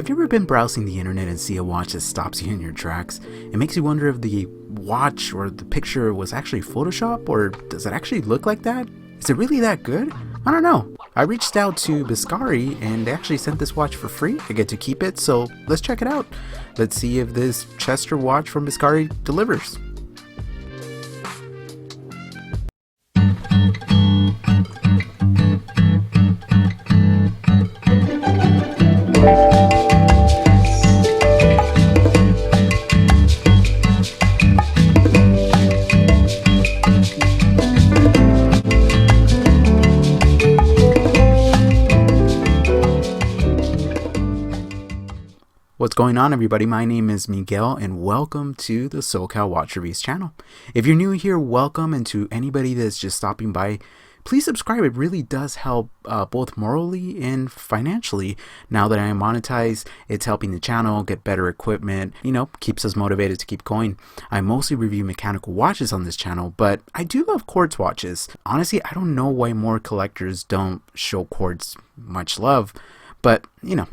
Have you ever been browsing the internet and see a watch that stops you in your tracks? It makes you wonder if the watch or the picture was actually Photoshop, or does it actually look like that? Is it really that good? I don't know. I reached out to Vescari and they actually sent this watch for free. I get to keep it, so let's check it out. Let's see if this Chestor watch from Vescari delivers. What's going on, everybody? My name is Miguel and welcome to the SoCal Watch Reviews channel. If you're new here, welcome, and to anybody that's just stopping by, please subscribe. It really does help both morally and financially. Now that I am monetized, it's helping the channel get better equipment, keeps us motivated to keep going. I mostly review mechanical watches on this channel, but I do love quartz watches. Honestly, I don't know why more collectors don't show quartz much love, but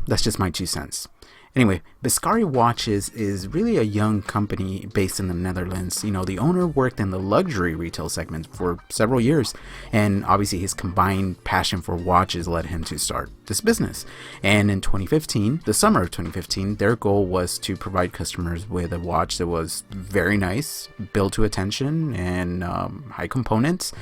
that's just my 2 cents. Anyway, Vescari Watches is really a young company based in the Netherlands. The owner worked in the luxury retail segment for several years, and obviously his combined passion for watches led him to start this business. And in 2015, the summer of 2015, their goal was to provide customers with a watch that was very nice, built to attention, and high components.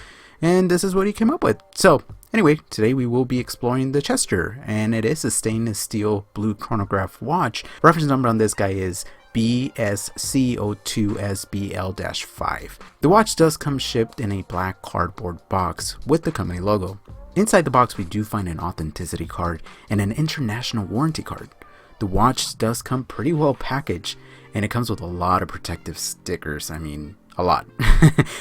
And this is what he came up with. So anyway, today we will be exploring the Chestor, and it is a stainless steel blue chronograph watch. Reference number on this guy is BSC02SBL-5. The watch does come shipped in a black cardboard box with the company logo. Inside the box we do find an authenticity card and an international warranty card. The watch does come pretty well packaged, and it comes with a lot of protective stickers. I mean, a lot.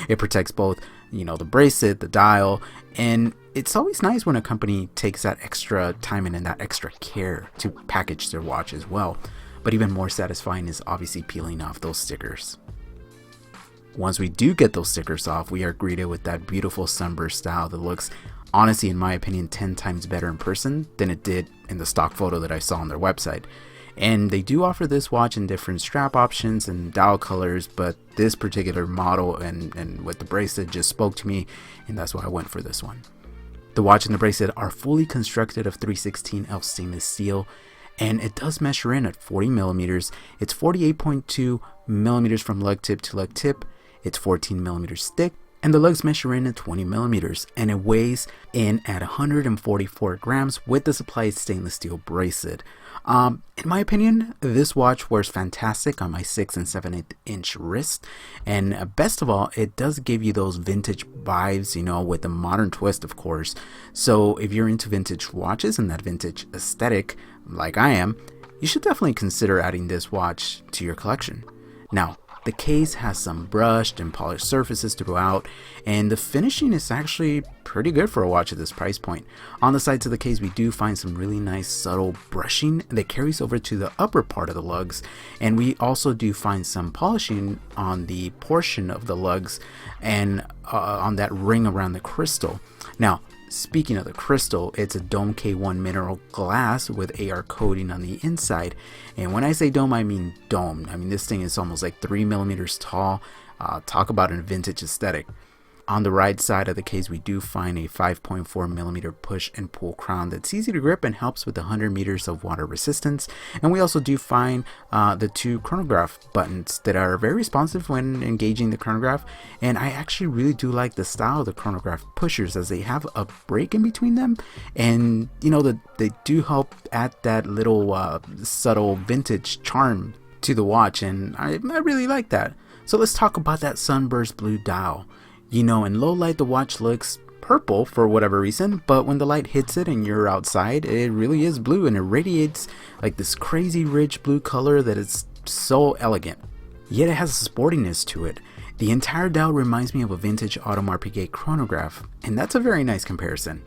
It protects both the bracelet, the dial, and it's always nice when a company takes that extra time and that extra care to package their watch as well. But even more satisfying is obviously peeling off those stickers. Once we do get those stickers off, we are greeted with that beautiful sunburst style that looks, honestly, in my opinion, 10 times better in person than it did in the stock photo that I saw on their website. And they do offer this watch in different strap options and dial colors, but this particular model and with the bracelet just spoke to me, and that's why I went for this one. The watch and the bracelet are fully constructed of 316L stainless steel, and it does measure in at 40 millimeters. It's 48.2 millimeters from lug tip to lug tip. It's 14 millimeters thick, and the lugs measure in at 20 millimeters, and it weighs in at 144 grams with the supplied stainless steel bracelet. In my opinion, this watch wears fantastic on my 6 and 7/8 inch wrist, and best of all, it does give you those vintage vibes, with a modern twist, of course. So if you're into vintage watches and that vintage aesthetic, like I am, you should definitely consider adding this watch to your collection. Now, the case has some brushed and polished surfaces throughout, and the finishing is actually pretty good for a watch at this price point. On the sides of the case, we do find some really nice subtle brushing that carries over to the upper part of the lugs, and we also do find some polishing on the portion of the lugs and on that ring around the crystal. Now, speaking of the crystal, it's a Dome K1 mineral glass with AR coating on the inside. And when I say dome, I mean dome. I mean, this thing is almost like 3 millimeters tall. Talk about a vintage aesthetic. On the right side of the case, we do find a 5.4 millimeter push and pull crown that's easy to grip and helps with 100 meters of water resistance. And we also do find the 2 chronograph buttons that are very responsive when engaging the chronograph. And I actually really do like the style of the chronograph pushers, as they have a break in between them. And they do help add that little subtle vintage charm to the watch, and I really like that. So let's talk about that sunburst blue dial. In low light, the watch looks purple for whatever reason, but when the light hits it and you're outside, it really is blue, and it radiates like this crazy rich blue color that is so elegant. Yet it has a sportiness to it. The entire dial reminds me of a vintage Audemars Piguet chronograph, and that's a very nice comparison.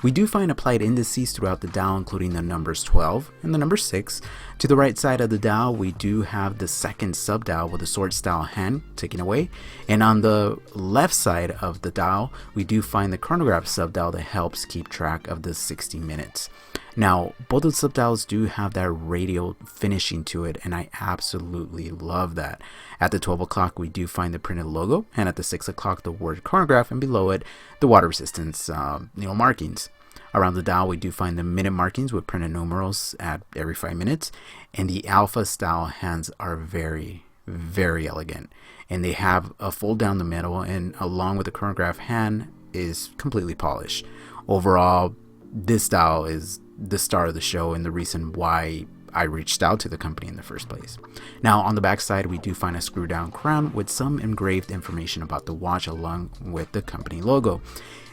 We do find applied indices throughout the dial, including the numbers 12 and the number 6. To the right side of the dial, we do have the second subdial with a sword style hand taken away. And on the left side of the dial, we do find the chronograph subdial that helps keep track of the 60 minutes. Now, both of the subdials do have that radial finishing to it, and I absolutely love that. At the 12 o'clock, we do find the printed logo, and at the 6 o'clock, the word Chronograph, and below it, the water resistance markings. Around the dial, we do find the minute markings with printed numerals at every 5 minutes, and the alpha style hands are very, very elegant, and they have a fold down the middle, and along with the Chronograph hand is completely polished. Overall, this style is the star of the show and the reason why I reached out to the company in the first place. Now, on the back side, we do find a screw down crown with some engraved information about the watch along with the company logo.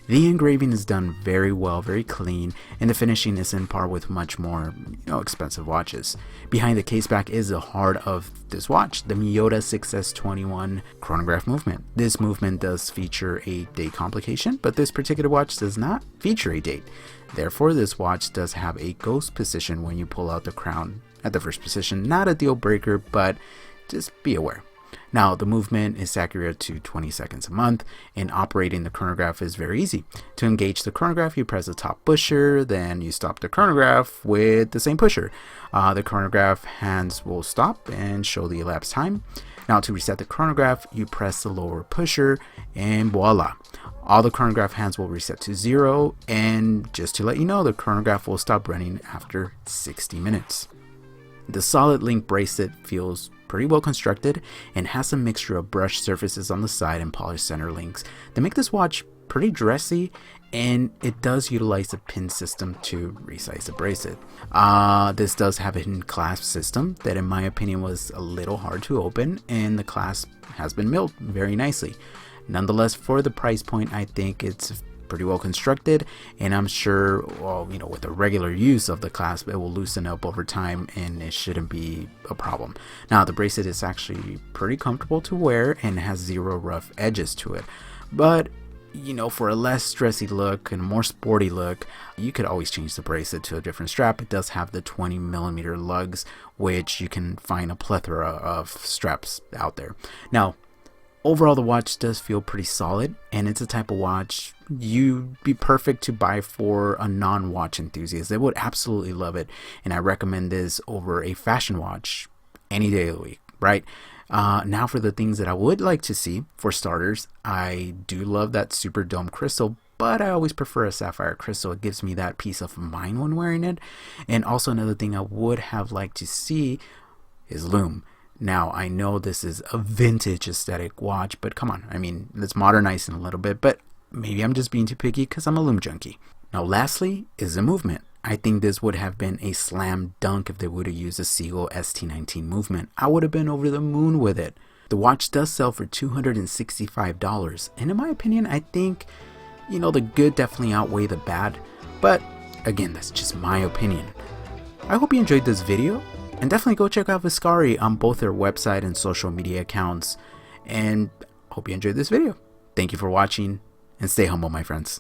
The engraving is done very well, very clean, and the finishing is in par with much more expensive watches. Behind the case back is the heart of this watch, the Miyota 6S21 chronograph movement. This movement does feature a date complication, but this particular watch does not feature a date. Therefore, this watch does have a ghost position when you pull out the crown at the first position. Not a deal breaker, but just be aware. Now, the movement is accurate to 20 seconds a month, and operating the chronograph is very easy. To engage the chronograph, you press the top pusher, then you stop the chronograph with the same pusher. The chronograph hands will stop and show the elapsed time. Now, to reset the chronograph, you press the lower pusher, and voila. All the chronograph hands will reset to 0, and just to let you know, the chronograph will stop running after 60 minutes. The solid link bracelet feels pretty well constructed and has a mixture of brushed surfaces on the side and polished center links that make this watch pretty dressy, and it does utilize a pin system to resize the bracelet. This does have a hidden clasp system that in my opinion was a little hard to open, and the clasp has been milled very nicely. Nonetheless, for the price point, I think it's pretty well constructed, and I'm sure with the regular use of the clasp it will loosen up over time and it shouldn't be a problem. Now, the bracelet is actually pretty comfortable to wear and has 0 rough edges to it, but for a less stressy look and a more sporty look, you could always change the bracelet to a different strap. It does have the 20mm lugs, which you can find a plethora of straps out there. Now, overall, the watch does feel pretty solid, and it's a type of watch you'd be perfect to buy for a non-watch enthusiast. They would absolutely love it, and I recommend this over a fashion watch any day of the week, right? Now for the things that I would like to see. For starters, I do love that super dome crystal, but I always prefer a sapphire crystal. It gives me that peace of mind when wearing it. And also another thing I would have liked to see is lume. Now, I know this is a vintage aesthetic watch, but come on, let's modernize it a little bit, but maybe I'm just being too picky because I'm a lume junkie. Now, lastly is the movement. I think this would have been a slam dunk if they would have used a Seagull ST19 movement. I would have been over the moon with it. The watch does sell for $265, and in my opinion, I think, the good definitely outweigh the bad, but again, that's just my opinion. I hope you enjoyed this video. And definitely go check out Vescari on both their website and social media accounts. And hope you enjoyed this video. Thank you for watching, and stay humble, my friends.